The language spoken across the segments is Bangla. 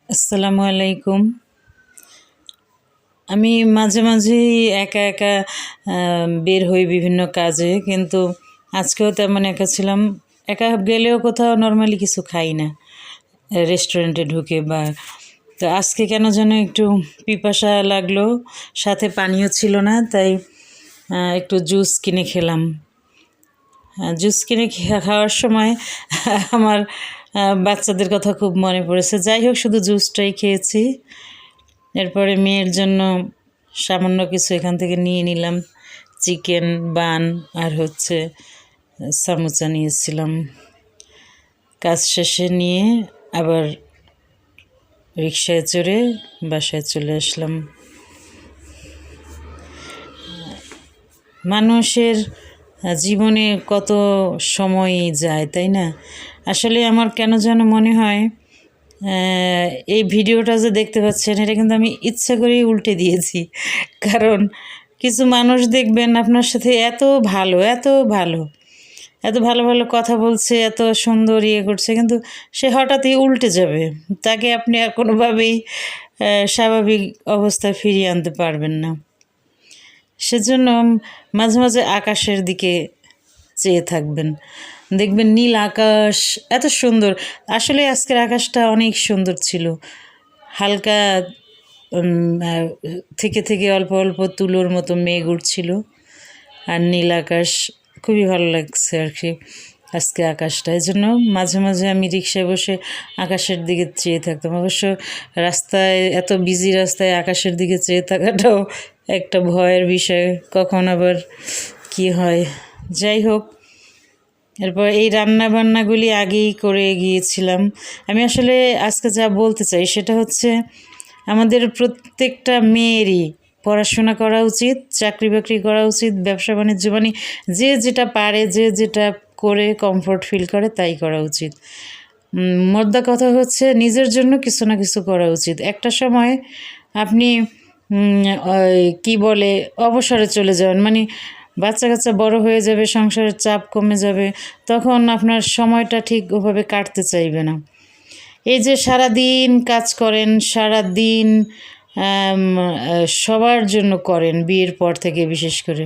আসসালামু আলাইকুম। আমি মাঝে মাঝেই একা একা বের হই বিভিন্ন কাজে, কিন্তু আজকেও তেমন একা ছিলাম। একা গেলেও কোথাও নর্মালি কিছু খাই না রেস্টুরেন্টে ঢুকে তো আজকে কেন যেন একটু পিপাসা লাগলো, সাথে পানিও ছিল না, তাই একটু জুস কিনে খেলাম। জুস কিনে খাওয়ার সময় আমার বাচ্চাদের কথা খুব মনে পড়েছে। যাই হোক, শুধু জুসটাই খেয়েছি। এরপরে মেয়ের জন্য সামান্য কিছু এখান থেকে নিয়ে নিলাম, চিকেন বান আর সামোসা নিয়েছিলাম। কাজ শেষে নিয়ে আবার রিকশায় চড়ে বাসায় চলে আসলাম। মানুষের জীবনে কত সময় যায়, তাই না? আসলে আমার কেন যেন মনে হয় এই ভিডিওটা যে দেখতে পাচ্ছেন, এটা কিন্তু আমি ইচ্ছা করেই উল্টে দিয়েছি। কারণ কিছু মানুষ দেখবেন আপনার সাথে এত ভালো এত ভালো ভালো কথা বলছে, এত সুন্দর করছে, কিন্তু সে হঠাৎই উল্টে যাবে। তাকে আপনি আর কোনোভাবেই স্বাভাবিক অবস্থায় ফিরিয়ে আনতে পারবেন না। সেজন্য মাঝে মাঝে আকাশের দিকে চেয়ে থাকবেন, দেখবেন নীল আকাশ এত সুন্দর। আসলে আজকের আকাশটা অনেক সুন্দর ছিল। হালকা থেকে থেকে অল্প অল্প তুলোর মতো মেঘ উঠছিল, আর নীল আকাশ খুবই ভালো লাগছে আর কি আজকে আকাশটা। এই জন্য মাঝে মাঝে আমি রিকশায় বসে আকাশের দিকে চেয়ে থাকতাম। অবশ্য রাস্তায়, এত বিজি রাস্তায় আকাশের দিকে চেয়ে থাকাটাও একটা ভয়ের বিষয়, কখন আবার কি হয়। যাই হোক, এরপর এই রান্নাবান্নাগুলি আগেই করে গিয়েছিলাম। আমি আসলে আজকে যা বলতে চাই সেটা হচ্ছে, আমাদের প্রত্যেকটা মেয়েরই পড়াশোনা করা উচিত, চাকরি বাকরি করা উচিত, ব্যবসা বাণিজ্য, মানে যে যেটা পারে, যে যেটা করে কমফোর্ট ফিল করে তাই করা উচিত। মোদ্দা কথা হচ্ছে, নিজের জন্য কিছু না কিছু করা উচিত। একটা সময় আপনি কি বলে অবসরে চলে যাবেন, মানে বাচ্চা কাচ্চা বড় হয়ে যাবে, সংসারের চাপ কমে যাবে, তখন আপনার সময়টা ঠিক ওভাবে কাটতে চাইবে না। এই যে সারা দিন কাজ করেন, সারা দিন সবার জন্য করেন, বিয়ের পর থেকে বিশেষ করে,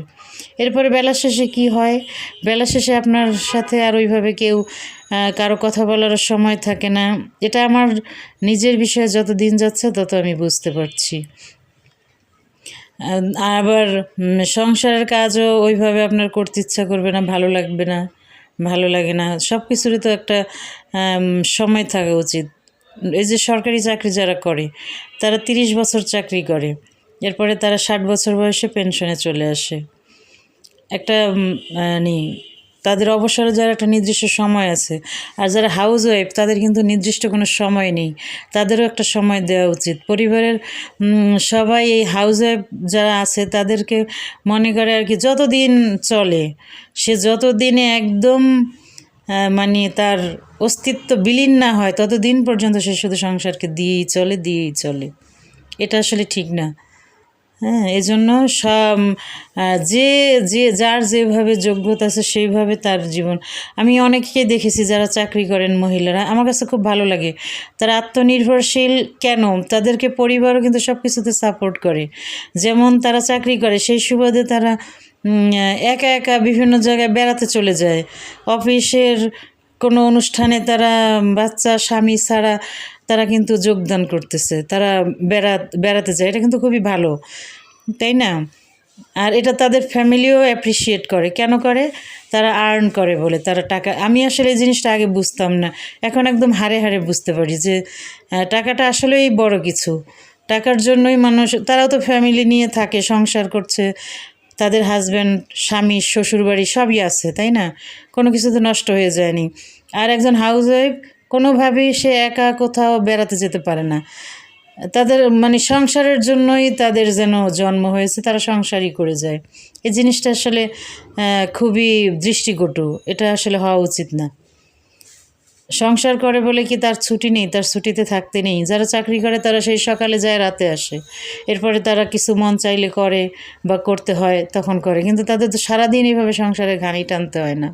এরপরে বেলা শেষে কি হয়, বেলা শেষে আপনার সাথে আর ওইভাবে কেউ কারো কথা বলার সময় থাকে না। এটা আমার নিজের বিষয়ে যত দিন যাচ্ছে তত আমি বুঝতে পারছি। আবার সংসারের কাজও ওইভাবে আপনার করতে ইচ্ছা করবে না, ভালো লাগে না। সব কিছুরই তো একটা সময় থাকা উচিত। এই যে সরকারি চাকরি যারা করে, তারা 30 বছর চাকরি করে, এরপরে তারা 60 বছর বয়সে পেনশনে চলে আসে। একটা তাদের অবসরে যারা একটা নির্দিষ্ট সময় আছে, আর যারা হাউস ওয়াইফ তাদের কিন্তু নির্দিষ্ট কোনো সময় নেই, তাদেরও একটা সময় দেওয়া উচিত। পরিবারের সবাই এই হাউস ওয়াইফ যারা আছে তাদেরকে মনে করে আর কি, যতদিন চলে, সে যতদিনে একদম মানে তার অস্তিত্ব বিলীন না হয় ততদিন পর্যন্ত সে শুধু সংসারকে দিয়েই চলে। এটা আসলে ঠিক না। হ্যাঁ, এজন্য সব যে যে যার যেভাবে যোগ্যতা আছে সেইভাবে তার জীবন। আমি অনেককেই দেখেছি যারা চাকরি করেন, মহিলারা, আমার কাছে খুব ভালো লাগে। তারা আত্মনির্ভরশীল কেন, তাদেরকে পরিবারও কিন্তু সব কিছুতে সাপোর্ট করে। যেমন তারা চাকরি করে, সেই সুবাদে তারা একা একা বিভিন্ন জায়গায় বেড়াতে চলে যায়। অফিসের কোনো অনুষ্ঠানে তারা বাচ্চা স্বামী ছাড়া তারা কিন্তু যোগদান করতেছে, তারা বেড়াতে যায়। এটা কিন্তু খুবই ভালো, তাই না? আর এটা তাদের ফ্যামিলিও অ্যাপ্রিসিয়েট করে। কেন করে? তারা আর্ন করে বলে, তারা টাকা। আমি আসলে এই জিনিসটা আগে বুঝতাম না, এখন একদম হাড়ে হাড়ে বুঝতে পারি যে টাকাটা আসলেই বড় কিছু। টাকার জন্যই মানুষ, তারাও তো ফ্যামিলি নিয়ে থাকে, সংসার করছে, তাদের হাজব্যান্ড, স্বামী, শ্বশুরবাড়ি সবই আছে, তাই না? কোনো কিছু তো নষ্ট হয়ে যায়নি। আর একজন হাউস ওয়াইফ কোনোভাবেই সে একা কোথাও বেড়াতে যেতে পারে না। তাদের মানে সংসারের জন্যই তাদের যেন জন্ম হয়েছে, তারা সংসারই করে যায়। এই জিনিসটা আসলে খুবই দৃষ্টিকটু, এটা আসলে হওয়া উচিত না। সংসার করে বলে কি তার ছুটি নেই? তার ছুটিতে থাকতে নেই? যারা চাকরি করে তারা সেই সকালে যায়, রাতে আসে, এরপরে তারা কিছু মন চাইলে করে বা করতে হয় তখন করে, কিন্তু তাদের তো সারাদিন এইভাবে সংসারে ঘানি টানতে হয় না।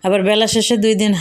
আবার বেলা শেষে 2 দিন